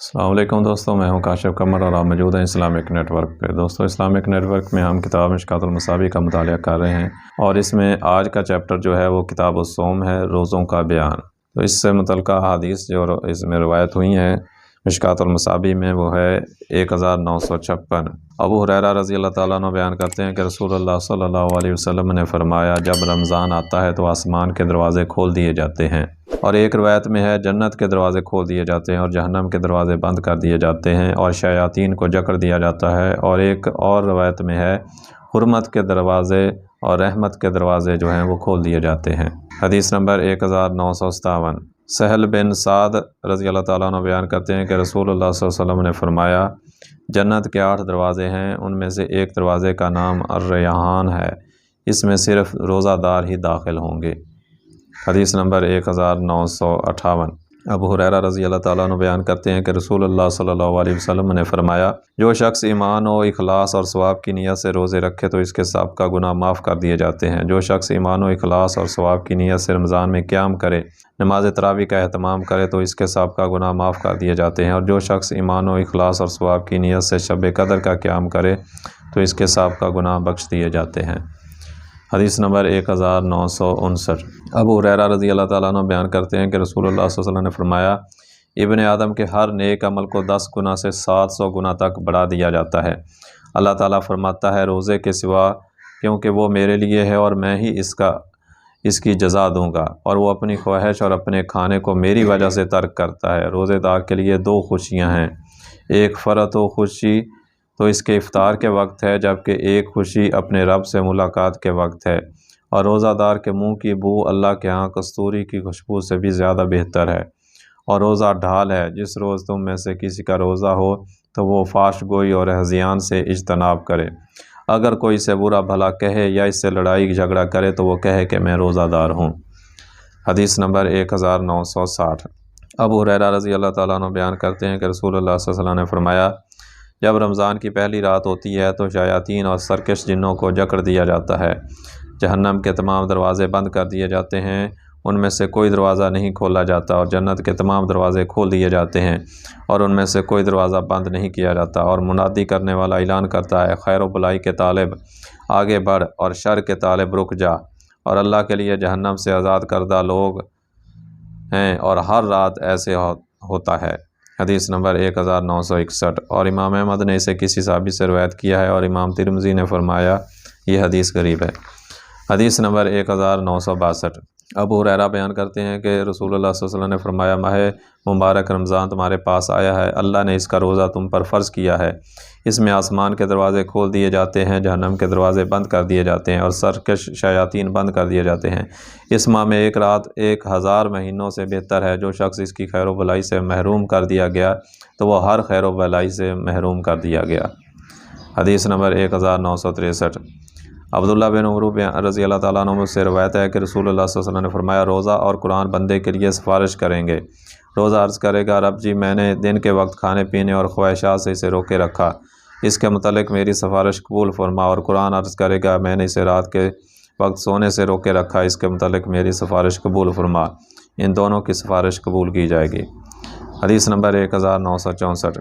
السلام علیکم دوستوں، میں ہوں کاشف قمر اور آپ موجود ہیں اسلامک نیٹ ورک پہ۔ دوستوں، اسلامک نیٹ ورک میں ہم کتاب مشکوٰۃ المصابیح کا مطالعہ کر رہے ہیں اور اس میں آج کا چیپٹر جو ہے وہ کتاب الصوم ہے، روزوں کا بیان۔ تو اس سے متعلقہ حدیث جو اس میں روایت ہوئی ہیں مشکوٰۃ المصابیح میں، وہ ہے 1956۔ ابو ہریرہ رضی اللہ تعالیٰ عنہ بیان کرتے ہیں کہ رسول اللہ صلی اللہ علیہ وسلم نے فرمایا، جب رمضان آتا ہے تو آسمان کے دروازے کھول دیے جاتے ہیں، اور ایک روایت میں ہے جنت کے دروازے کھول دیے جاتے ہیں اور جہنم کے دروازے بند کر دیے جاتے ہیں اور شیاطین کو جکڑ دیا جاتا ہے، اور ایک اور روایت میں ہے حرمت کے دروازے اور رحمت کے دروازے جو ہیں وہ کھول دیے جاتے ہیں۔ حدیث نمبر 1957۔ سہل بن سعد رضی اللہ تعالیٰ عنہ بیان کرتے ہیں کہ رسول اللہ صلی اللہ علیہ وسلم نے فرمایا، جنت کے 8 دروازے ہیں، ان میں سے ایک دروازے کا نام الریحان ہے، اس میں صرف روزہ دار ہی داخل ہوں گے۔ حدیث نمبر 1958۔ ابو ہریرہ رضی اللہ تعالیٰ عنہ بیان کرتے ہیں کہ رسول اللہ صلی اللہ علیہ وسلم نے فرمایا، جو شخص ایمان و اخلاص اور ثواب کی نیت سے روزے رکھے تو اس کے سابقہ گناہ معاف کر دیے جاتے ہیں۔ جو شخص ایمان و اخلاص اور ثواب کی نیت سے رمضان میں قیام کرے، نماز تراویح کا اہتمام کرے تو اس کے سابقہ گناہ معاف کر دیے جاتے ہیں، اور جو شخص ایمان و اخلاص اور ثواب کی نیت سے شب قدر کا قیام کرے تو اس کے سابقہ گناہ بخش دیے جاتے ہیں۔ حدیث نمبر 1959۔ ابو ہریرہ رضی اللہ تعالیٰ عنہ بیان کرتے ہیں کہ رسول اللہ صلی اللہ علیہ وسلم نے فرمایا، ابن آدم کے ہر نیک عمل کو 10 گنا سے 700 گنا تک بڑھا دیا جاتا ہے۔ اللہ تعالیٰ فرماتا ہے، روزے کے سوا کیونکہ وہ میرے لیے ہے اور میں ہی اس کی جزا دوں گا، اور وہ اپنی خواہش اور اپنے کھانے کو میری وجہ سے ترک کرتا ہے۔ روزے دار کے لیے 2 خوشیاں ہیں، ایک فرحت و خوشی تو اس کے افطار کے وقت ہے، جبکہ ایک خوشی اپنے رب سے ملاقات کے وقت ہے، اور روزہ دار کے منہ کی بو اللہ کے ہاں کستوری کی خوشبو سے بھی زیادہ بہتر ہے، اور روزہ ڈھال ہے۔ جس روز تم میں سے کسی کا روزہ ہو تو وہ فحش گوئی اور ہذیان سے اجتناب کرے، اگر کوئی اسے برا بھلا کہے یا اس سے لڑائی جھگڑا کرے تو وہ کہے کہ میں روزہ دار ہوں۔ حدیث نمبر 1960۔ ابو ہریرہ رضی اللہ تعالیٰ عنہ بیان کرتے ہیں کہ رسول اللہ صلی اللہ علیہ وسلم نے فرمایا، جب رمضان کی پہلی رات ہوتی ہے تو شیاطین اور سرکش جنوں کو جکڑ دیا جاتا ہے، جہنم کے تمام دروازے بند کر دیے جاتے ہیں، ان میں سے کوئی دروازہ نہیں کھولا جاتا، اور جنت کے تمام دروازے کھول دیے جاتے ہیں اور ان میں سے کوئی دروازہ بند نہیں کیا جاتا، اور منادی کرنے والا اعلان کرتا ہے، خیر و بلائی کے طالب آگے بڑھ اور شر کے طالب رک جا، اور اللہ کے لیے جہنم سے آزاد کردہ لوگ ہیں، اور ہر رات ایسے ہوتا ہے۔ حدیث نمبر 1961۔ اور امام احمد نے اسے کسی صحابی سے روایت کیا ہے، اور امام ترمذی نے فرمایا یہ حدیث غریب ہے۔ حدیث نمبر 1962۔ ابو ہریرہ بیان کرتے ہیں کہ رسول اللہ صلی اللہ علیہ وسلم نے فرمایا، ماہ مبارک رمضان تمہارے پاس آیا ہے، اللہ نے اس کا روزہ تم پر فرض کیا ہے، اس میں آسمان کے دروازے کھول دیے جاتے ہیں، جہنم کے دروازے بند کر دیے جاتے ہیں، اور سرکش شیاطین بند کر دیے جاتے ہیں۔ اس ماہ میں ایک رات 1000 مہینوں سے بہتر ہے۔ جو شخص اس کی خیر و بلائی سے محروم کر دیا گیا تو وہ ہر خیر و بلائی سے محروم کر دیا گیا۔ حدیث نمبر 1963۔ عبداللہ بن عمر رضی اللہ تعالیٰ عنہ سے روایت ہے کہ رسول اللہ صلی اللہ علیہ وسلم نے فرمایا، روزہ اور قرآن بندے کے لیے سفارش کریں گے۔ روزہ عرض کرے گا، رب جی میں نے دن کے وقت کھانے پینے اور خواہشات سے اسے روکے رکھا، اس کے متعلق میری سفارش قبول فرما، اور قرآن عرض کرے گا، میں نے اسے رات کے وقت سونے سے روکے رکھا، اس کے متعلق میری سفارش قبول فرما، ان دونوں کی سفارش قبول کی جائے گی۔ حدیث نمبر 1964۔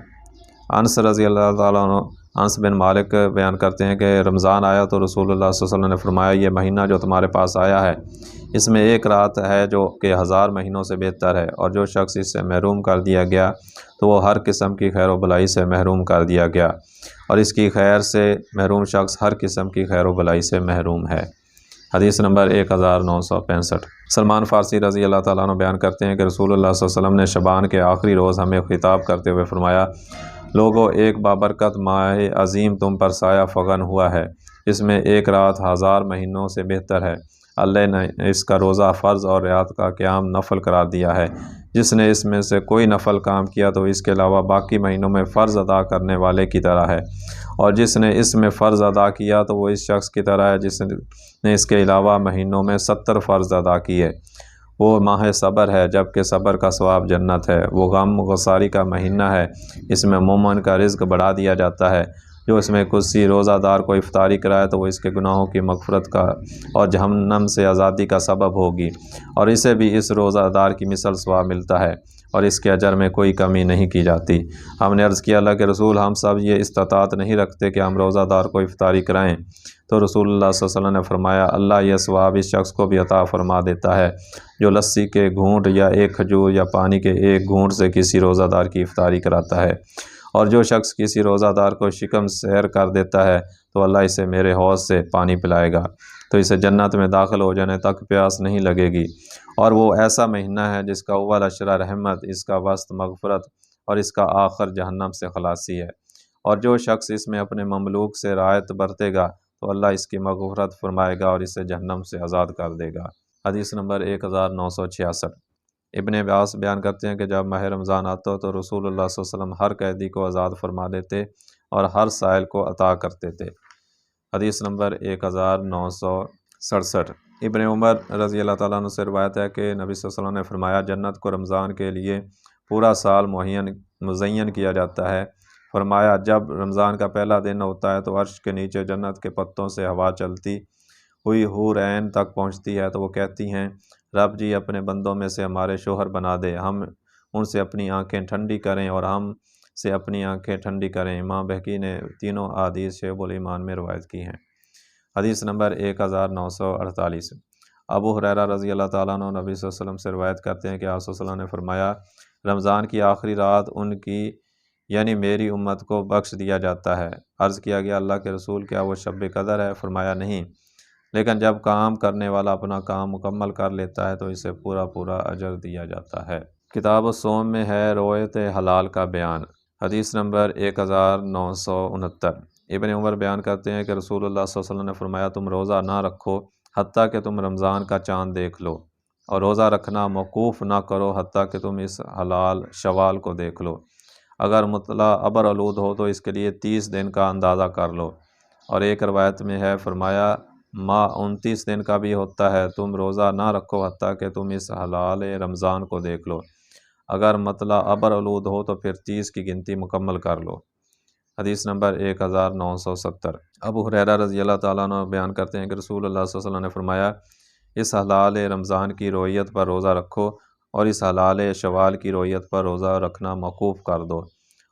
انس رضی اللہ تعالیٰ عنہ انس بن مالک بیان کرتے ہیں کہ رمضان آیا تو رسول اللہ صلی اللہ علیہ وسلم نے فرمایا، یہ مہینہ جو تمہارے پاس آیا ہے اس میں ایک رات ہے جو کہ 1000 مہینوں سے بہتر ہے، اور جو شخص اس سے محروم کر دیا گیا تو وہ ہر قسم کی خیر و بلائی سے محروم کر دیا گیا، اور اس کی خیر سے محروم شخص ہر قسم کی خیر و بلائی سے محروم ہے۔ حدیث نمبر 1965۔ سلمان فارسی رضی اللہ تعالیٰ عنہ بیان کرتے ہیں کہ رسول اللہ صلی اللہ علیہ وسلم نے شعبان کے آخری روز ہمیں خطاب کرتے ہوئے فرمایا، لوگو ایک بابرکت ماہ عظیم تم پر سایہ فغن ہوا ہے، اس میں ایک رات 1000 مہینوں سے بہتر ہے، اللہ نے اس کا روزہ فرض اور رات کا قیام نفل قرار دیا ہے، جس نے اس میں سے کوئی نفل کام کیا تو اس کے علاوہ باقی مہینوں میں فرض ادا کرنے والے کی طرح ہے، اور جس نے اس میں فرض ادا کیا تو وہ اس شخص کی طرح ہے جس نے اس کے علاوہ مہینوں میں 70 فرض ادا کیے۔ وہ ماہ صبر ہے، جبکہ صبر کا ثواب جنت ہے۔ وہ غم غصاری کا مہینہ ہے، اس میں مومن کا رزق بڑھا دیا جاتا ہے۔ جو اس میں کسی روزہ دار کو افطاری کرائے تو وہ اس کے گناہوں کی مغفرت کا اور جہنم سے آزادی کا سبب ہوگی، اور اسے بھی اس روزہ دار کی مثل ثواب ملتا ہے۔ اور اس کے اجر میں کوئی کمی نہیں کی جاتی۔ ہم نے عرض کیا اللہ کے رسول ہم سب یہ استطاعت نہیں رکھتے کہ ہم روزہ دار کو افطاری کرائیں، تو رسول اللہ صلی اللہ علیہ وسلم نے فرمایا اللہ یہ ثواب اس شخص کو بھی عطا فرما دیتا ہے جو لسی کے گھونٹ یا ایک کھجور یا پانی کے ایک گھونٹ سے کسی روزہ دار کی افطاری کراتا ہے، اور جو شخص کسی روزہ دار کو شکم سیر کر دیتا ہے تو اللہ اسے میرے حوض سے پانی پلائے گا، تو اسے جنت میں داخل ہو جانے تک پیاس نہیں لگے گی، اور وہ ایسا مہینہ ہے جس کا اول اشرا رحمت، اس کا وسط مغفرت اور اس کا آخر جہنم سے خلاصی ہے، اور جو شخص اس میں اپنے مملوک سے رعایت برتے گا تو اللہ اس کی مغفرت فرمائے گا اور اسے جہنم سے آزاد کر دے گا۔ حدیث نمبر 1966۔ ابن عباس بیان کرتے ہیں کہ جب ماہ رمضان آتا تو رسول اللہ صلی اللہ علیہ وسلم ہر قیدی کو آزاد فرما دیتے اور ہر سائل کو عطا کرتے تھے۔ حدیث نمبر 1967۔ ابن عمر رضی اللہ تعالیٰ عنہ سے روایت ہے کہ نبی صلی اللہ علیہ وسلم نے فرمایا جنت کو رمضان کے لیے پورا سال مزین کیا جاتا ہے۔ فرمایا جب رمضان کا پہلا دن ہوتا ہے تو عرش کے نیچے جنت کے پتوں سے ہوا چلتی ہوئی حور عین تک پہنچتی ہے، تو وہ کہتی ہیں رب جی اپنے بندوں میں سے ہمارے شوہر بنا دے، ہم ان سے اپنی آنکھیں ٹھنڈی کریں اور ہم سے اپنی آنکھیں ٹھنڈی کریں۔ امام بہقی نے تینوں احادیث شعب الایمان میں روایت کی ہیں۔ حدیث نمبر 1948۔ ابو ہریرہ رضی اللہ تعالیٰ عنہ نبی صلی اللہ علیہ وسلم سے روایت کرتے ہیں کہ آپ صلی اللہ علیہ وسلم نے فرمایا رمضان کی آخری رات ان کی یعنی میری امت کو بخش دیا جاتا ہے۔ عرض کیا گیا اللہ کے رسول کیا وہ شب قدر ہے؟ فرمایا نہیں، لیکن جب کام کرنے والا اپنا کام مکمل کر لیتا ہے تو اسے پورا اجر دیا جاتا ہے۔ کتاب الصوم میں ہے رویت حلال کا بیان۔ حدیث نمبر 1969۔ ابن عمر بیان کرتے ہیں کہ رسول اللہ صلی اللہ علیہ وسلم نے فرمایا تم روزہ نہ رکھو حتیٰ کہ تم رمضان کا چاند دیکھ لو، اور روزہ رکھنا موقوف نہ کرو حتیٰ کہ تم اس حلال شوال کو دیکھ لو، اگر مطلع ابر آلود ہو تو اس کے لیے 30 دن کا اندازہ کر لو، اور ایک روایت میں ہے فرمایا ماہ 29 دن کا بھی ہوتا ہے، تم روزہ نہ رکھو حتیٰ کہ تم اس حلال رمضان کو دیکھ لو، اگر مطلع ابر آلود ہو تو پھر 30 کی گنتی مکمل کر لو۔ حدیث نمبر 1970۔ ابو ہریرہ رضی اللہ تعالیٰ عنہ بیان کرتے ہیں کہ رسول اللہ صلی اللہ علیہ وسلم نے فرمایا اس حلال رمضان کی رویت پر روزہ رکھو اور اس حلال شوال کی رویت پر روزہ رکھنا موقوف کر دو،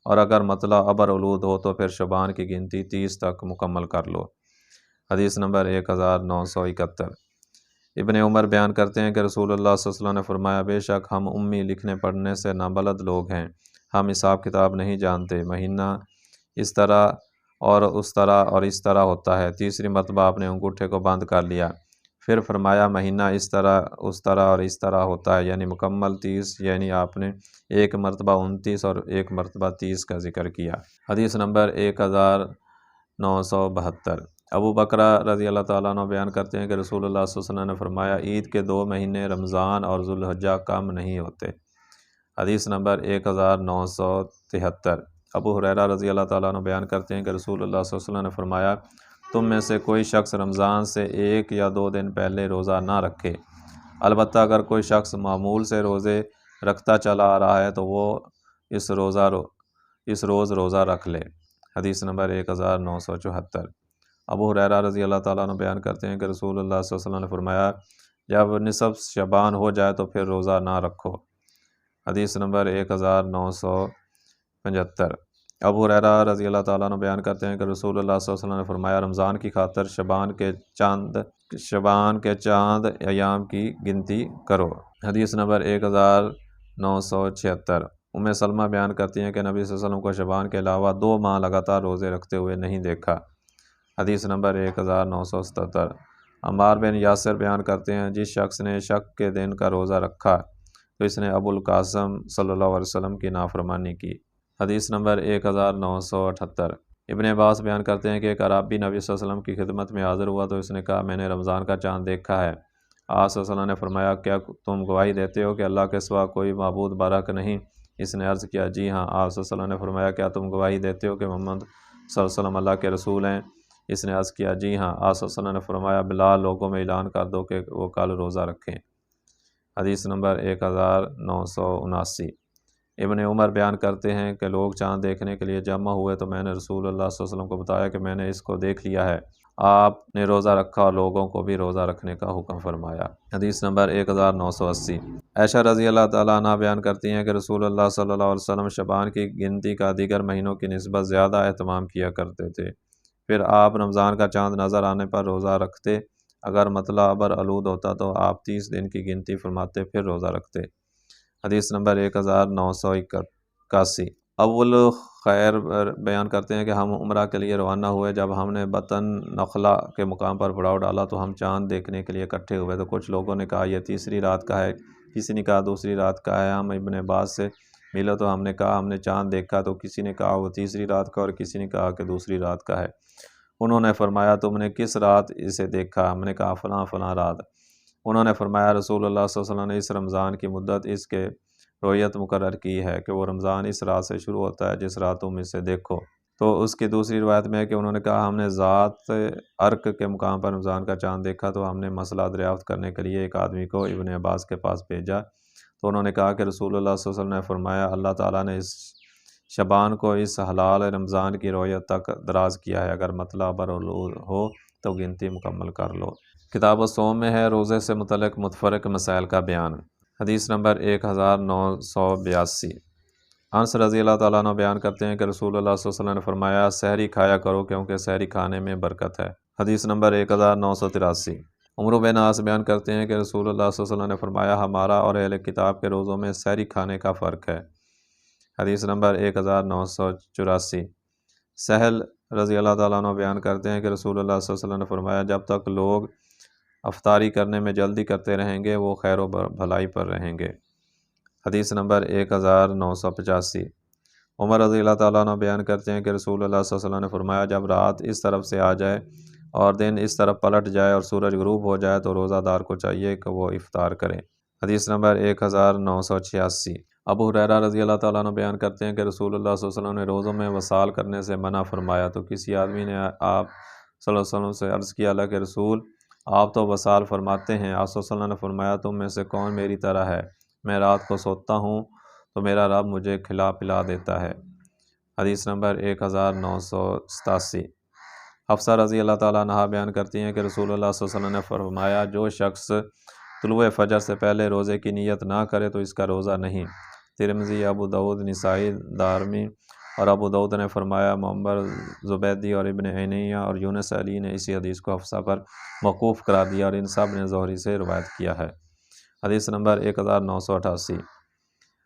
اور اگر مطلع ابر آلود ہو تو پھر شعبان کی گنتی 30 تک مکمل کر لو۔ حدیث نمبر 1971۔ ابن عمر بیان کرتے ہیں کہ رسول اللہ صلی اللہ علیہ وسلم نے فرمایا بے شک ہم امی لکھنے پڑھنے سے نابلد لوگ ہیں، ہم حساب کتاب نہیں جانتے، مہینہ اس طرح اور اس طرح اور اس طرح ہوتا ہے۔ تیسری مرتبہ آپ نے انگوٹھے کو بند کر لیا، پھر فرمایا مہینہ اس طرح اس طرح اور اس طرح ہوتا ہے، یعنی مکمل 30، یعنی آپ نے ایک مرتبہ 29 اور ایک مرتبہ 30 کا ذکر کیا۔ حدیث نمبر 1972۔ ابو بکرہ رضی اللہ تعالیٰ عنہ بیان کرتے ہیں کہ رسول اللہ صلی اللہ علیہ وسلم نے فرمایا عید کے 2 مہینے رمضان اور ذوالحجہ کم نہیں ہوتے۔ حدیث نمبر 1973۔ ابو ہریرہ رضی اللہ تعالیٰ عنہ بیان کرتے ہیں کہ رسول اللہ صلی اللہ علیہ وسلم نے فرمایا تم میں سے کوئی شخص رمضان سے 1 یا 2 دن پہلے روزہ نہ رکھے، البتہ اگر کوئی شخص معمول سے روزے رکھتا چلا آ رہا ہے تو وہ اس روز روزہ رکھ لے۔ حدیث نمبر 1974۔ ابو ہریرہ رضی اللہ تعالیٰ عنہ بیان کرتے ہیں کہ رسول اللہ صلی اللہ علیہ وسلم نے فرمایا جب نصف شعبان ہو جائے تو پھر روزہ نہ رکھو۔ حدیث نمبر 1975۔ ابو ہریرہ رضی اللہ تعالیٰ عنہ بیان کرتے ہیں کہ رسول اللہ صلی اللہ علیہ وسلم نے فرمایا رمضان کی خاطر شعبان کے چاند ایام کی گنتی کرو۔ حدیث نمبر 1976۔ ام سلمہ بیان کرتی ہیں کہ نبی صلی اللہ علیہ وسلم کو شعبان کے علاوہ 2 ماہ لگاتار روزے رکھتے ہوئے نہیں دیکھا۔ حدیث نمبر 1977۔ عمار بن یاسر بیان کرتے ہیں جس شخص نے شک کے دن کا روزہ رکھا تو اس نے ابو القاسم صلی اللہ علیہ وسلم کی نافرمانی کی۔ حدیث نمبر 1978۔ ابن عباس بیان کرتے ہیں کہ ایک عرابی نبی صلی اللہ علیہ وسلم کی خدمت میں حاضر ہوا تو اس نے کہا میں نے رمضان کا چاند دیکھا ہے۔ آپ صلی اللہ علیہ وسلم نے فرمایا کیا تم گواہی دیتے ہو کہ اللہ کے سوا کوئی معبود برحق نہیں؟ اس نے عرض کیا جی ہاں۔ آپ صلی اللہ علیہ وسلم نے فرمایا کیا تم گواہی دیتے ہو کہ محمد صلی اللہ علیہ وسلم اللہ کے رسول ہیں؟ اس نے عرض کیا جی ہاں۔ آپ صلی اللہ علیہ وسلم نے فرمایا بلال لوگوں میں اعلان کر دو کہ وہ کل روزہ رکھیں۔ حدیث نمبر 1979۔ ابن عمر بیان کرتے ہیں کہ لوگ چاند دیکھنے کے لیے جمع ہوئے تو میں نے رسول اللہ صلی اللہ علیہ وسلم کو بتایا کہ میں نے اس کو دیکھ لیا ہے، آپ نے روزہ رکھا اور لوگوں کو بھی روزہ رکھنے کا حکم فرمایا۔ حدیث نمبر 1980۔ عائشہ رضی اللہ تعالیٰ عنہ بیان کرتی ہیں کہ رسول اللہ صلی اللہ علیہ وسلم شعبان کی گنتی کا دیگر مہینوں کی نسبت زیادہ اہتمام کیا کرتے تھے۔ پھر آپ رمضان کا چاند نظر آنے پر روزہ رکھتے، اگر مطلع ابر آلود ہوتا تو آپ 30 دن کی گنتی فرماتے پھر روزہ رکھتے۔ حدیث نمبر 1981۔ اول خیر بیان کرتے ہیں کہ ہم عمرہ کے لیے روانہ ہوئے، جب ہم نے بطن نخلا کے مقام پر پڑاؤ ڈالا تو ہم چاند دیکھنے کے لیے اکٹھے ہوئے، تو کچھ لوگوں نے کہا یہ تیسری رات کا ہے، کسی نے کہا دوسری رات کا ہے۔ ہم ابن عباس سے ملے تو ہم نے کہا ہم نے چاند دیکھا، تو کسی نے کہا وہ تیسری رات کا اور کسی نے کہا کہ دوسری رات کا ہے۔ انہوں نے فرمایا تم نے کس رات اسے دیکھا؟ ہم نے کہا فلاں فلاں رات۔ انہوں نے فرمایا رسول اللہ صلی اللہ علیہ وسلم نے اس رمضان کی مدت اس کے رویت مقرر کی ہے کہ وہ رمضان اس رات سے شروع ہوتا ہے جس رات تم اسے دیکھو۔ تو اس کی دوسری روایت میں ہے کہ انہوں نے کہا ہم نے ذات عرق کے مقام پر رمضان کا چاند دیکھا، تو ہم نے مسئلہ دریافت کرنے کے لیے ایک آدمی کو ابن عباس کے پاس بھیجا، تو انہوں نے کہا کہ رسول اللہ صلی اللہ علیہ وسلم نے فرمایا اللہ تعالیٰ نے اس شعبان کو اس حلال رمضان کی رویت تک دراز کیا ہے، اگر مطلع برآلود ہو تو گنتی مکمل کر لو۔ کتاب الصوم میں ہے روزے سے متعلق متفرق مسائل کا بیان۔ حدیث نمبر 1982۔ انس رضی اللہ تعالیٰ عنہ بیان کرتے ہیں کہ رسول اللہ صلی اللہ علیہ وسلم نے فرمایا سحری کھایا کرو کیونکہ سحری کھانے میں برکت ہے۔ حدیث نمبر 1983۔ عمرو بن عاص بیان کرتے ہیں کہ رسول اللہ صلی اللہ علیہ وسلم نے فرمایا ہمارا اور اہل کتاب کے روزوں میں سحری کھانے کا فرق ہے۔ حدیث نمبر 1984۔ سہل رضی اللہ تعالیٰ عنہ بیان کرتے ہیں کہ رسول اللہ صلی اللہ علیہ وسلم نے فرمایا جب تک لوگ افطاری کرنے میں جلدی کرتے رہیں گے وہ خیر و بھلائی پر رہیں گے۔ حدیث نمبر 1985۔ عمر رضی اللہ تعالیٰ عنہ بیان کرتے ہیں کہ رسول اللہ صلی اللہ علیہ وسلم نے فرمایا جب رات اس طرف سے آ جائے اور دن اس طرف پلٹ جائے اور سورج غروب ہو جائے تو روزہ دار کو چاہیے کہ وہ افطار کرے۔ حدیث نمبر 1986۔ ابو ہریرہ رضی اللہ تعالیٰ عنہ بیان کرتے ہیں کہ رسول اللہ صلی اللہ علیہ وسلم نے روزوں میں وصال کرنے سے منع فرمایا، تو کسی آدمی نے آپ صلی اللہ علیہ وسلم سے عرض کیا اللہ کے رسول آپ تو وصال فرماتے ہیں۔ آپ صلی اللہ علیہ وسلم نے فرمایا تم میں سے کون میری طرح ہے؟ میں رات کو سوتا ہوں تو میرا رب مجھے کھلا پلا دیتا ہے۔ حدیث نمبر 1987۔ حفصہ رضی اللہ تعالیٰ عنہا بیان کرتی ہیں کہ رسول اللہ صلی اللہ علیہ وسلم نے فرمایا جو شخص طلوع فجر سے پہلے روزے کی نیت نہ کرے تو اس کا روزہ نہیں۔ ترمذی، ابو داؤد، نسائی، دارمی اور ابو داؤد نے فرمایا معمر زبیدی اور ابن عینیہ اور یونس علی نے اسی حدیث کو حفصہ پر موقوف قرار دیا اور ان سب نے زہری سے روایت کیا ہے۔ حدیث نمبر 1988۔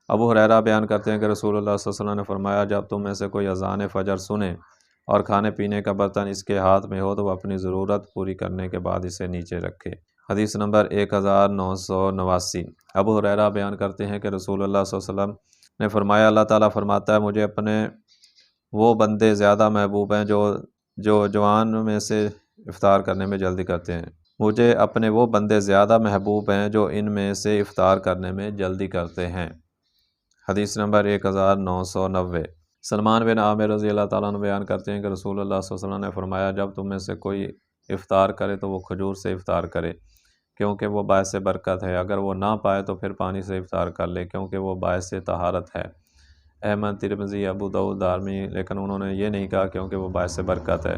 ابو ہریرہ بیان کرتے ہیں کہ رسول اللہ صلی اللہ علیہ وسلم نے فرمایا جب تم میں سے کوئی اذان فجر سنے اور کھانے پینے کا برتن اس کے ہاتھ میں ہو تو وہ اپنی ضرورت پوری کرنے کے بعد اسے نیچے رکھے۔ حدیث نمبر 1989۔ ابو ہریرہ بیان کرتے ہیں کہ رسول اللہ صلی اللہ علیہ وسلم نے فرمایا اللہ تعالیٰ فرماتا ہے مجھے اپنے وہ بندے زیادہ محبوب ہیں جو جوان میں سے افطار کرنے میں جلدی کرتے ہیں۔ مجھے اپنے وہ بندے زیادہ محبوب ہیں جو ان میں سے افطار کرنے میں جلدی کرتے ہیں۔ حدیث نمبر 1990۔ سلمان بن عامر رضی اللہ تعالیٰ عنہ بیان کرتے ہیں کہ رسول اللہ صلی اللہ علیہ وسلم نے فرمایا جب تم میں سے کوئی افطار کرے تو وہ کھجور سے افطار کرے کیونکہ وہ باعث برکت ہے، اگر وہ نہ پائے تو پھر پانی سے افطار کر لے کیونکہ وہ باعث طہارت ہے۔ احمد، ترمذی، ابو داؤد، دارمی، لیکن انہوں نے یہ نہیں کہا کیونکہ وہ باعث برکت ہے،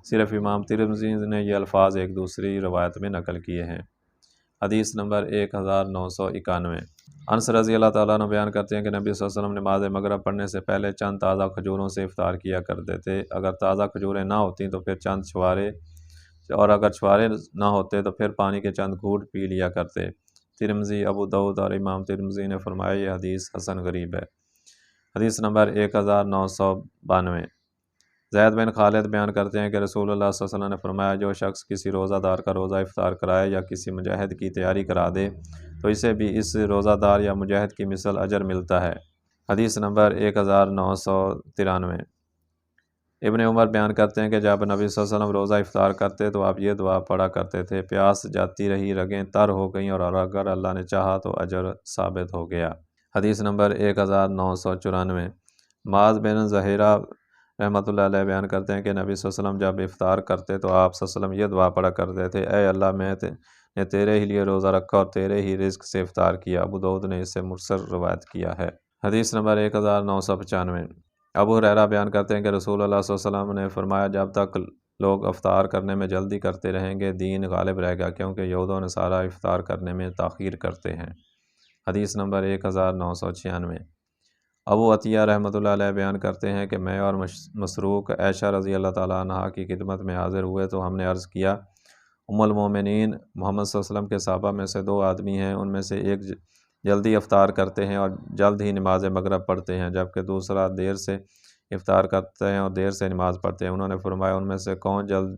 صرف امام ترمذی نے یہ الفاظ ایک دوسری روایت میں نقل کیے ہیں۔ حدیث نمبر 1991۔ انس رضی اللہ تعالیٰ عنہ بیان کرتے ہیں کہ نبی صلی اللہ علیہ وسلم نماز مغرب پڑھنے سے پہلے چند تازہ کھجوروں سے افطار کیا کرتے تھے، اگر تازہ کھجوریں نہ ہوتیں تو پھر چند چھوارے اور اگر چھوارے نہ ہوتے تو پھر پانی کے چند گھونٹ پی لیا کرتے۔ ترمذی، ابو داؤد اور امام ترمذی نے فرمایا یہ حدیث حسن غریب ہے۔ حدیث نمبر 1992۔ زید بن خالد بیان کرتے ہیں کہ رسول اللہ صلی اللہ علیہ وسلم نے فرمایا جو شخص کسی روزہ دار کا روزہ افطار کرائے یا کسی مجاہد کی تیاری کرا دے تو اسے بھی اس روزہ دار یا مجاہد کی مثل اجر ملتا ہے۔ حدیث نمبر 1993۔ ابن عمر بیان کرتے ہیں کہ جب نبی صلی اللہ علیہ وسلم روزہ افطار کرتے تو آپ یہ دعا پڑھا کرتے تھے پیاس جاتی رہی، رگیں تر ہو گئیں اور اگر اللہ نے چاہا تو اجر ثابت ہو گیا۔ حدیث نمبر 1994۔ معاذ بن زہیرہ رحمۃ اللہ علیہ بیان کرتے ہیں کہ نبی صلی اللہ علیہ وسلم جب افطار کرتے تو آپ صلی اللہ علیہ وسلم یہ دعا پڑھا کرتے تھے اے اللہ میں نے تیرے ہی لیے روزہ رکھا اور تیرے ہی رزق سے افطار کیا۔ ابو داؤد نے اسے مرسل روایت کیا ہے۔ حدیث نمبر 1995۔ ابو ہریرہ بیان کرتے ہیں کہ رسول اللہ صلی اللہ علیہ وسلم نے فرمایا جب تک لوگ افطار کرنے میں جلدی کرتے رہیں گے دین غالب رہے گا، کیونکہ یہود و نصارہ افطار کرنے میں تاخیر کرتے ہیں۔ حدیث نمبر 1996۔ ابو عطیہ رحمۃ اللہ علیہ بیان کرتے ہیں کہ میں اور مسروق عائشہ رضی اللہ تعالیٰ عنہا کی خدمت میں حاضر ہوئے تو ہم نے عرض کیا، ام المومنین، محمد صلی اللہ علیہ وسلم کے صحابہ میں سے 2 آدمی ہیں، ان میں سے ایک جلدی افطار کرتے ہیں اور جلد ہی نماز مغرب پڑھتے ہیں، جبکہ دوسرا دیر سے افطار کرتے ہیں اور دیر سے نماز پڑھتے ہیں۔ انہوں نے فرمایا، ان میں سے کون جلد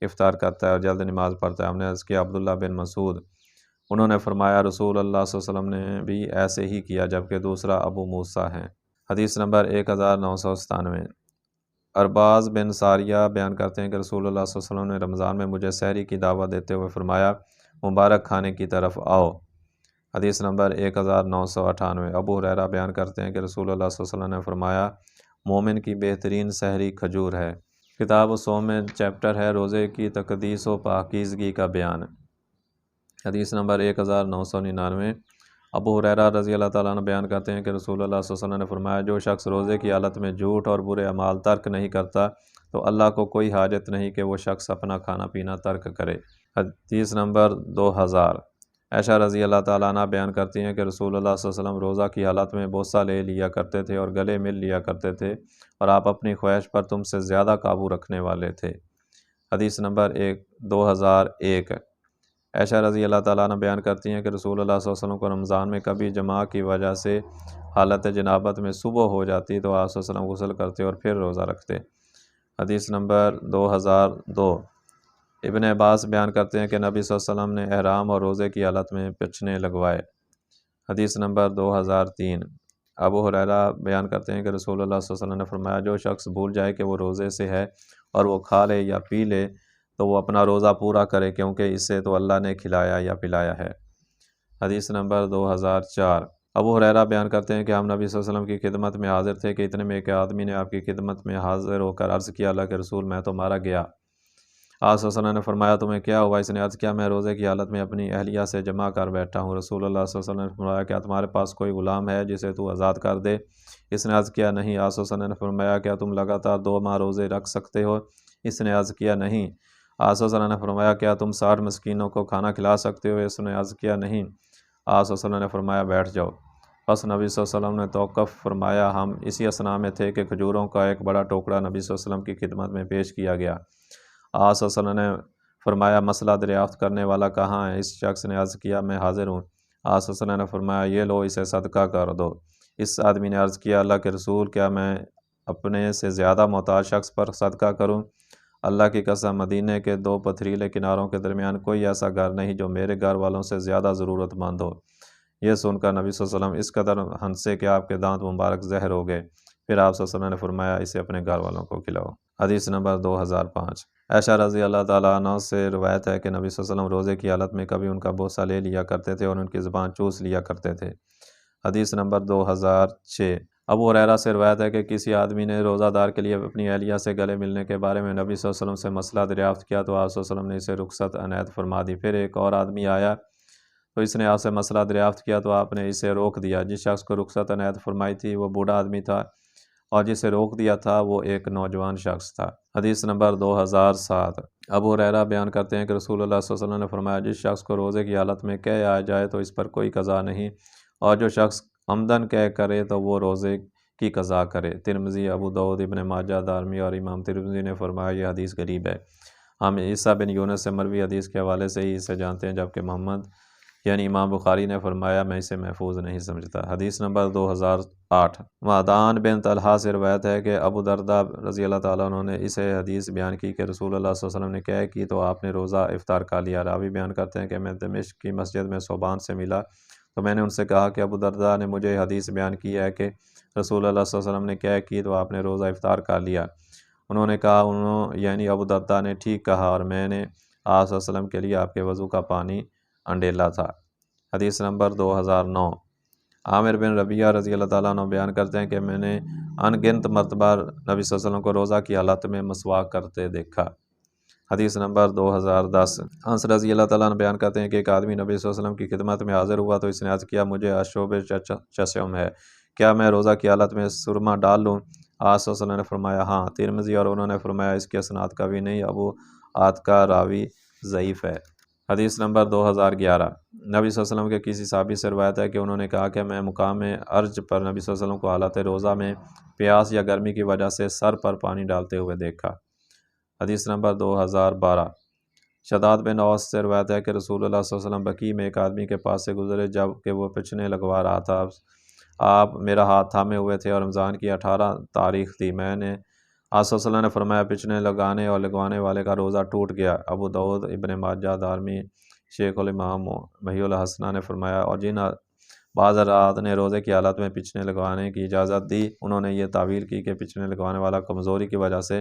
افطار کرتا ہے اور جلد نماز پڑھتا ہے؟ ہم نے عرض کیا، عبداللہ بن مسعود۔ انہوں نے فرمایا، رسول اللہ صلی اللہ علیہ وسلم نے بھی ایسے ہی کیا، جبکہ دوسرا ابو موسیٰ ہے۔ حدیث نمبر 1997۔ ارباز بن ساریہ بیان کرتے ہیں کہ رسول اللہ صلی اللہ علیہ وسلم نے رمضان میں مجھے سحری کی دعوت دیتے ہوئے فرمایا، مبارک کھانے کی طرف آؤ۔ حدیث نمبر 1998۔ ابو ہریرہ بیان کرتے ہیں کہ رسول اللہ صلی اللہ علیہ وسلم نے فرمایا، مومن کی بہترین سحری کھجور ہے۔ کتاب الصوم میں چیپٹر ہے روزے کی تقدیس و پاکیزگی کا بیان۔ حدیث نمبر 1999۔ ابو ہریرہ رضی اللہ تعالیٰ عنہ بیان کرتے ہیں کہ رسول اللہ صلی اللہ علیہ وسلم نے فرمایا، جو شخص روزے کی حالت میں جھوٹ اور برے اعمال ترک نہیں کرتا تو اللہ کو کوئی حاجت نہیں کہ وہ شخص اپنا کھانا پینا ترک کرے۔ حدیث نمبر 2000۔ عائشہ رضی اللہ تعالیٰ عنہ بیان کرتی ہیں کہ رسول اللہ صلی اللہ علیہ وسلم روزہ کی حالت میں بوسہ لے لیا کرتے تھے اور گلے مل لیا کرتے تھے، اور آپ اپنی خواہش پر تم سے زیادہ قابو رکھنے والے تھے۔ حدیث نمبر 2001۔ عائشہ رضی اللہ تعالیٰ عنہ بیان کرتی ہیں کہ رسول اللہ صلی اللہ علیہ وسلم کو رمضان میں کبھی جماع کی وجہ سے حالت جنابت میں صبح ہو جاتی تو آپ صلی اللہ علیہ وسلم غسل کرتے اور پھر روزہ رکھتے۔ حدیث نمبر 2002۔ ابن عباس بیان کرتے ہیں کہ نبی صلی اللہ علیہ وسلم نے احرام اور روزے کی حالت میں پچھنے لگوائے۔ حدیث نمبر 2003۔ ابو ہریرہ بیان کرتے ہیں کہ رسول اللہ صلی اللہ علیہ وسلم نے فرمایا، جو شخص بھول جائے کہ وہ روزے سے ہے اور وہ کھا لے یا پی لے تو وہ اپنا روزہ پورا کرے، کیونکہ اسے تو اللہ نے کھلایا یا پلایا ہے۔ حدیث نمبر 2004۔ ابو ہریرہ بیان کرتے ہیں کہ ہم نبی صلی اللہ علیہ وسلم کی خدمت میں حاضر تھے کہ اتنے میں ایک آدمی نے آپ کی خدمت میں حاضر ہو کر عرض کیا، اللہ کے رسول، میں تو مارا گیا۔ آپ صلی اللہ علیہ وسلم نے فرمایا، تمہیں کیا ہوا؟ اس نے عرض کیا، میں روزے کی حالت میں اپنی اہلیہ سے جمع کر بیٹھا ہوں۔ رسول اللہ صلی اللہ علیہ وسلم نے فرمایا، کیا تمہارے پاس کوئی غلام ہے جسے تو آزاد کر دے؟ اس نے عرض کیا، نہیں۔ آپ صلی اللہ علیہ وسلم نے فرمایا، کیا تم لگاتار 2 ماہ روزے رکھ سکتے ہو؟ اس نے عرض کیا، نہیں۔ آپ صلی اللہ علیہ وسلم نے فرمایا، کیا تم 60 مسکینوں کو کھانا کھلا سکتے ہو؟ اس نے عرض کیا، نہیں۔ آپ صلی اللہ علیہ وسلم نے فرمایا، بیٹھ جاؤ۔ بس نبی صلی اللہ علیہ وسلم نے توقف فرمایا۔ ہم اسی اثناء میں تھے کہ کھجوروں کا ایک بڑا ٹوکرا نبی صلی اللہ علیہ وسلم کی خدمت میں پیش کیا گیا۔ آپ صلی اللہ علیہ وسلم نے فرمایا، مسئلہ دریافت کرنے والا کہاں ہے؟ اس شخص نے عرض کیا، میں حاضر ہوں۔ آپ صلی اللہ علیہ وسلم نے فرمایا، یہ لو، اسے صدقہ کر دو۔ اس آدمی نے عرض کیا، اللہ کے رسول، کیا میں اپنے سے زیادہ محتاج شخص پر صدقہ کروں؟ اللہ کی قسم، مدینے کے 2 پتھریلے کناروں کے درمیان کوئی ایسا گھر نہیں جو میرے گھر والوں سے زیادہ ضرورت مند ہو۔ یہ سن کر نبی صلی اللہ علیہ وسلم اس قدر ہنسے کہ آپ کے دانت مبارک زہر ہو گئے۔ پھر آپ صلی اللہ علیہ وسلم نے فرمایا، اسے اپنے گھر والوں کو کھلاؤ۔ حدیث نمبر 2005۔ عائشہ رضی اللہ تعالیٰ عنہ سے روایت ہے کہ نبی صلی اللہ علیہ وسلم روزے کی حالت میں کبھی ان کا بوسہ لے لیا کرتے تھے اور ان کی زبان چوس لیا کرتے تھے۔ حدیث نمبر 2006۔ ابو ہریرہ سے روایت ہے کہ کسی آدمی نے روزہ دار کے لیے اپنی اہلیہ سے گلے ملنے کے بارے میں نبی صلی اللہ علیہ وسلم سے مسئلہ دریافت کیا تو آپ صلی اللہ علیہ وسلم نے اسے رخصت عنایت فرما دی۔ پھر ایک اور آدمی آیا تو اس نے آپ سے مسئلہ دریافت کیا تو آپ نے اسے روک دیا۔ جس شخص کو رخصت عنایت فرمائی تھی وہ بوڑھا آدمی تھا اور جسے روک دیا تھا وہ ایک نوجوان شخص تھا۔ حدیث نمبر 2007۔ ابو ہریرہ بیان کرتے ہیں کہ رسول اللہ صلی اللہ علیہ وسلم نے فرمایا، جس شخص کو روزے کی حالت میں قے آ جائے تو اس پر کوئی قضا نہیں، اور جو شخص عمدن قے کرے تو وہ روزے کی قضا کرے۔ ترمذی، ابو داؤد، ابن ماجہ، دارمی اور امام ترمذی نے فرمایا، یہ حدیث غریب ہے۔ ہم عیسیٰ بن یونس سے مروی حدیث کے حوالے سے ہی اسے جانتے ہیں، جبکہ محمد یعنی امام بخاری نے فرمایا، میں اسے محفوظ نہیں سمجھتا۔ حدیث نمبر 2008۔ معدان بن طلحہ سے روایت ہے کہ ابو درداء رضی اللہ تعالیٰ عنہ نے اسے حدیث بیان کی کہ رسول اللہ صلی اللہ علیہ وسلم نے قے کی تو آپ نے روزہ افطار کر لیا۔ راوی بیان کرتے ہیں کہ میں دمشق کی مسجد میں صوبان سے ملا تو میں نے ان سے کہا کہ ابو درداء نے مجھے حدیث بیان کی ہے کہ رسول اللہ صلی اللہ علیہ وسلم نے قے کی تو آپ نے روزہ افطار کر لیا۔ انہوں نے کہا، یعنی ابو درداء نے ٹھیک کہا، اور میں نے آپ صلی اللہ علیہ وسلم کے لیے آپ کے وضو کا پانی انڈیلا تھا۔ حدیث نمبر 2009۔ عامر بن ربیعہ رضی اللہ تعالیٰ عنہ بیان کرتے ہیں کہ میں نے ان گنت مرتبہ نبی صلی اللہ علیہ وسلم کو روزہ کی حالت میں مسواک کرتے دیکھا۔ حدیث نمبر 2010۔ انس رضی اللہ تعالیٰ عنہ بیان کرتے ہیں کہ ایک آدمی نبی صلی اللہ علیہ وسلم کی خدمت میں حاضر ہوا تو اس نے عرض کیا، مجھے اشوب چشم ہے، کیا میں روزہ کی حالت میں سرما ڈال لوں؟ آج صلی اللہ علیہ وسلم نے فرمایا ہاں۔ ترمذی اور انہوں نے فرمایا اس کے اسناد کا بھی نہیں، ابو عاد کا راوی ضعیف ہے۔ حدیث نمبر 2011۔ نبی صلی اللہ علیہ وسلم کے کسی صحابی سے روایت ہے کہ انہوں نے کہا کہ میں مقام ارج پر نبی صلی اللہ علیہ وسلم کو حالت روزہ میں پیاس یا گرمی کی وجہ سے سر پر پانی ڈالتے ہوئے دیکھا۔ حدیث نمبر 2012۔ شداد بن اوس سے روایت ہے کہ رسول اللہ صلی اللہ علیہ وسلم بقیع میں ایک آدمی کے پاس سے گزرے جب کہ وہ پچھنے لگوا رہا تھا۔ آپ میرا ہاتھ تھامے ہوئے تھے اور رمضان کی 18 تاریخ تھی۔ میں نے آپ صلی اللہ علیہ وسلم نے فرمایا پچھنے لگانے اور لگوانے والے کا روزہ ٹوٹ گیا۔ ابو داؤد، ابن ماجہ، دارمی، شیخ الامام محی الحسنہ نے فرمایا اور جن بعض حضرات نے روزے کی حالت میں پچھنے لگوانے کی اجازت دی انہوں نے یہ تعویل کی کہ پچھنے لگوانے والا کمزوری کی وجہ سے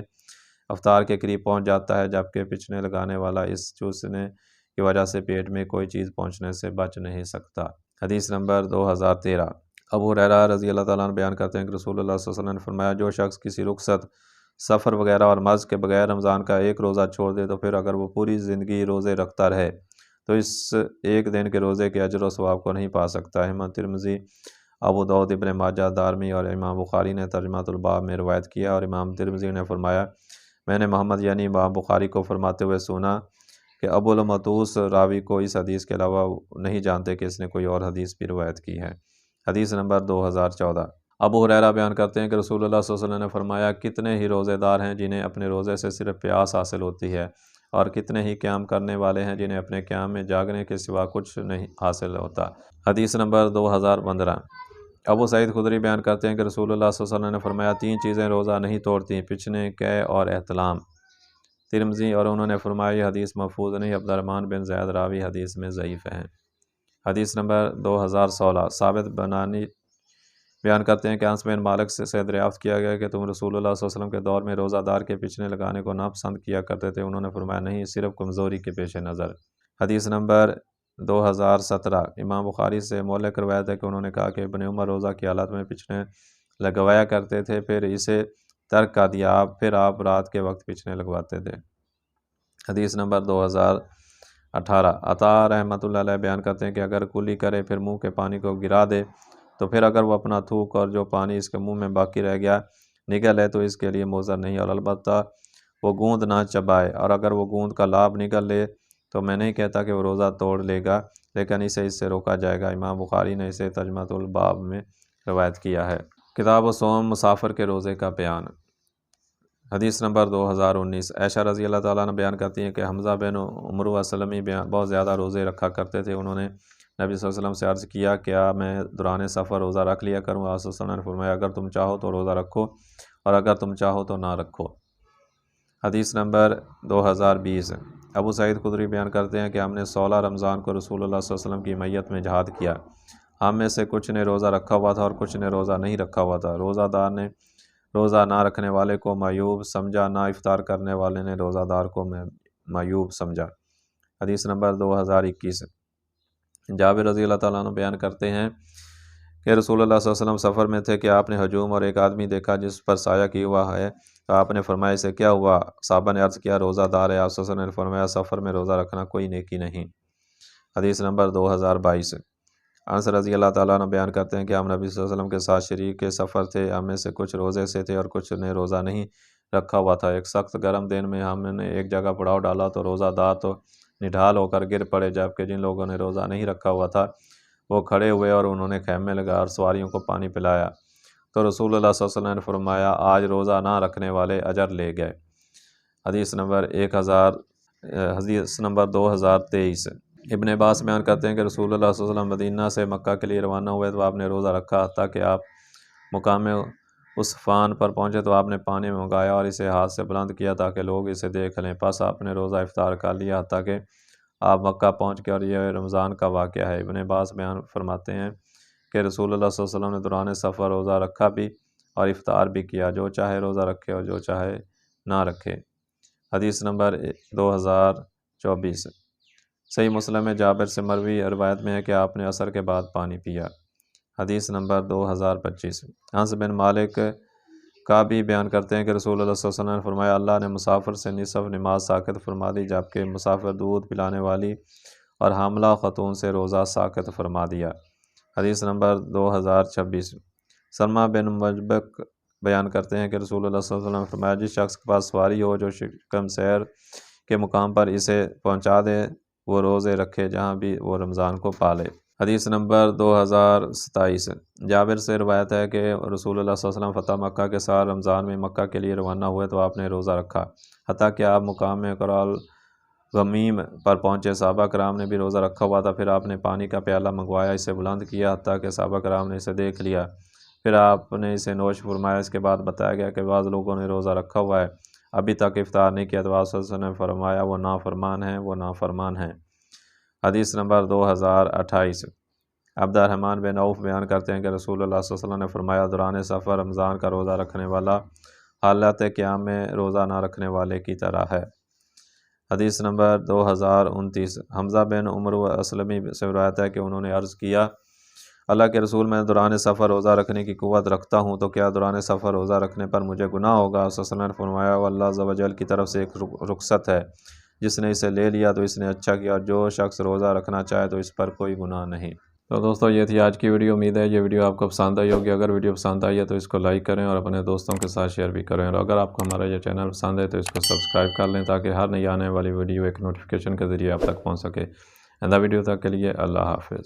افطار کے قریب پہنچ جاتا ہے، جبکہ پچھنے لگانے والا اس چوسنے کی وجہ سے پیٹ میں کوئی چیز پہنچنے سے بچ نہیں سکتا۔ حدیث نمبر 2013۔ ابو ہریرہ رضی اللہ تعالیٰ عنہ بیان کرتے ہیں کہ رسول اللہ صلی اللہ علیہ وسلم نے فرمایا جو شخص کسی رخصت، سفر وغیرہ اور مرض کے بغیر رمضان کا ایک روزہ چھوڑ دے تو پھر اگر وہ پوری زندگی روزے رکھتا رہے تو اس ایک دن کے روزے کے اجر و ثواب کو نہیں پا سکتا۔ امام ترمذی، ابو داؤد، ابن ماجہ، دارمی اور امام بخاری نے ترجمۃ الباب میں روایت کیا، اور امام ترمذی نے فرمایا میں نے محمد یعنی امام بخاری کو فرماتے ہوئے سنا کہ ابو المطوس راوی کو اس حدیث کے علاوہ نہیں جانتے کہ اس نے کوئی اور حدیث بھی روایت کی ہے۔ حدیث نمبر 2014۔ ابو ہریرہ بیان کرتے ہیں کہ رسول اللہ صلی اللہ علیہ وسلم نے فرمایا کتنے ہی روزے دار ہیں جنہیں اپنے روزے سے صرف پیاس حاصل ہوتی ہے، اور کتنے ہی قیام کرنے والے ہیں جنہیں اپنے قیام میں جاگنے کے سوا کچھ نہیں حاصل ہوتا۔ حدیث نمبر 2015۔ ابو سعید خدری بیان کرتے ہیں کہ رسول اللہ صلی اللہ علیہ وسلم نے فرمایا تین چیزیں روزہ نہیں توڑتی، پچھنے، قے اور احتلام۔ ترمذی اور انہوں نے فرمایا یہ حدیث محفوظ نہیں، عبد الرحمن بن زید راوی حدیث میں ضعیف ہیں۔ حدیث نمبر 2016۔ ثابت بنانی بیان کرتے ہیں کہ انس بن مالک سے دریافت کیا گیا کہ تم رسول اللہ صلی اللہ علیہ وسلم کے دور میں روزہ دار کے پچھنے لگانے کو ناپسند کیا کرتے تھے؟ انہوں نے فرمایا نہیں، صرف کمزوری کے پیش نظر۔ حدیث نمبر 2017۔ امام بخاری سے معلق روایت ہے کہ انہوں نے کہا کہ ابن عمر روزہ کی حالت میں پچھنے لگوایا کرتے تھے، پھر اسے ترک کر دیا، پھر آپ رات کے وقت پچھنے لگواتے تھے۔ حدیث نمبر 2018۔ عطا رحمۃ اللہ علیہ بیان کرتے ہیں کہ اگر کلی کرے پھر منہ کے پانی کو گرا دے تو پھر اگر وہ اپنا تھوک اور جو پانی اس کے منہ میں باقی رہ گیا نگل لے تو اس کے لیے معذر نہیں، اور البتہ وہ گوند نہ چبائے، اور اگر وہ گوند کا لاب نگل لے تو میں نہیں کہتا کہ وہ روزہ توڑ لے گا، لیکن اسے اس سے روکا جائے گا۔ امام بخاری نے اسے ترجمۃ الباب میں روایت کیا ہے۔ کتاب الصوم، مسافر کے روزے کا بیان۔ حدیث نمبر 2019۔ عائشہ رضی اللہ تعالیٰ عنہ بیان کرتی ہیں کہ حمزہ بن عمرو سلمی بہت زیادہ روزے رکھا کرتے تھے۔ انہوں نے نبی صلی اللہ علیہ وسلم سے عرض کیا کیا میں دوران سفر روزہ رکھ لیا کروں؟ آپ صلی اللہ علیہ وسلم نے فرمایا اگر تم چاہو تو روزہ رکھو اور اگر تم چاہو تو نہ رکھو۔ حدیث نمبر 2020۔ ابو سعید خدری بیان کرتے ہیں کہ ہم نے 16 رمضان کو رسول اللہ صلی اللہ علیہ وسلم کی میت میں جہاد کیا۔ ہم میں سے کچھ نے روزہ رکھا ہوا تھا اور کچھ نے روزہ نہیں رکھا ہوا تھا۔ روزہ دار نے روزہ نہ رکھنے والے کو معیوب سمجھا، نہ افطار کرنے والے نے روزہ دار کو معیوب سمجھا۔ حدیث نمبر 2021۔ جابر رضی اللہ تعالیٰ عنہ بیان کرتے ہیں کہ رسول اللہ صلی اللہ علیہ وسلم سفر میں تھے کہ آپ نے ہجوم اور ایک آدمی دیکھا جس پر سایہ کیا ہوا ہے۔ آپ نے فرمایا اسے کیا ہوا؟ صحابہ نے عرض کیا روزہ دار ہے۔ آپ صلی اللہ علیہ وسلم نے فرمایا سفر میں روزہ رکھنا کوئی نیکی نہیں۔ حدیث نمبر 2022۔ انس رضی اللہ تعالیٰ عنہ بیان کرتے ہیں کہ ہم نبی صلی اللہ علیہ وسلم کے ساتھ شریک کے سفر تھے، ہم میں سے کچھ روزے سے تھے اور کچھ نے روزہ نہیں رکھا ہوا تھا۔ ایک سخت گرم دن میں ہم نے ایک جگہ پڑاؤ ڈالا تو روزہ دار تو نڈھال ہو کر گر پڑے، جبکہ جن لوگوں نے روزہ نہیں رکھا ہوا تھا وہ کھڑے ہوئے اور انہوں نے خیمے لگا اور سواریوں کو پانی پلایا، تو رسول اللہ صلی اللہ علیہ وسلم نے فرمایا آج روزہ نہ رکھنے والے اجر لے گئے۔ حدیث نمبر 2023۔ ابن عباس بیان کرتے ہیں کہ رسول اللہ صلی اللہ علیہ وسلم مدینہ سے مکہ کے لیے روانہ ہوئے تو آپ نے روزہ رکھا، حتیٰ کہ آپ مقام عصفان پر پہنچے تو آپ نے پانی منگایا اور اسے ہاتھ سے بلند کیا تاکہ لوگ اسے دیکھ لیں، پس آپ نے روزہ افطار کر لیا حتیٰ کہ آپ مکہ پہنچ گئے، اور یہ رمضان کا واقعہ ہے۔ ابن عباس بیان فرماتے ہیں کہ رسول اللہ صلی اللہ علیہ وسلم نے دوران سفر روزہ رکھا بھی اور افطار بھی کیا، جو چاہے روزہ رکھے اور جو چاہے نہ رکھے۔ حدیث نمبر 2024۔ صحیح مسلم میں جابر سے مروی روایت میں ہے کہ آپ نے عصر کے بعد پانی پیا۔ حدیث نمبر 2025۔ انس بن مالک کا بھی بیان کرتے ہیں کہ رسول اللہ صلی اللہ علیہ وسلم نے فرمایا اللہ نے مسافر سے نصف نماز ساقط فرما دی، جبکہ مسافر دودھ پلانے والی اور حاملہ خاتون سے روزہ ساقط فرما دیا۔ حدیث نمبر 2026۔ سلمہ بن بیان کرتے ہیں کہ رسول اللہ صلی اللہ علیہ وسلم نے فرمایا جس شخص کے پاس سواری ہو جو شکم سیر کے مقام پر اسے پہنچا دے وہ روزے رکھے جہاں بھی وہ رمضان کو پالے۔ حدیث نمبر 2027 جابر سے روایت ہے کہ رسول اللہ صلی اللہ علیہ وسلم فتح مکہ کے سال رمضان میں مکہ کے لیے روانہ ہوئے تو آپ نے روزہ رکھا، حتیٰ کہ آپ مقام قرال غمیم پر پہنچے۔ صحابہ کرام نے بھی روزہ رکھا ہوا تھا، پھر آپ نے پانی کا پیالہ منگوایا، اسے بلند کیا حتیٰ کہ صحابہ کرام نے اسے دیکھ لیا، پھر آپ نے اسے نوش فرمایا۔ اس کے بعد بتایا گیا کہ بعض لوگوں نے روزہ رکھا ہوا ہے، ابھی تک افطار نہیں کیا، تو آپ صلی اللہ علیہ وسلم نے فرمایا وہ نافرمان ہیں، وہ نافرمان ہیں۔ حدیث نمبر 2028 عبد الرحمن بن عوف بیان کرتے ہیں کہ رسول اللہ صلی اللہ علیہ وسلم نے فرمایا دوران سفر رمضان کا روزہ رکھنے والا حالت قیام میں روزہ نہ رکھنے والے کی طرح ہے۔ حدیث نمبر 2029 حمزہ بن عمر اسلمی سے روایت ہے کہ انہوں نے عرض کیا اللہ کے رسول میں دوران سفر روزہ رکھنے کی قوت رکھتا ہوں تو کیا دوران سفر روزہ رکھنے پر مجھے گناہ ہوگا؟ صلی اللہ علیہ وسلم نے فرمایا وہ اللہ عز و جل کی طرف سے ایک رخصت ہے، جس نے اسے لے لیا تو اس نے اچھا کیا، اور جو شخص روزہ رکھنا چاہے تو اس پر کوئی گناہ نہیں۔ تو دوستو یہ تھی آج کی ویڈیو، امید ہے یہ ویڈیو آپ کو پسند آئی ہوگی۔ اگر ویڈیو پسند آئی ہے تو اس کو لائک کریں اور اپنے دوستوں کے ساتھ شیئر بھی کریں، اور اگر آپ کو ہمارا یہ چینل پسند ہے تو اس کو سبسکرائب کر لیں تاکہ ہر نئی آنے والی ویڈیو ایک نوٹیفیکیشن کے ذریعے آپ تک پہنچ سکے۔ آئندہ ویڈیو تک کے لیے اللہ حافظ۔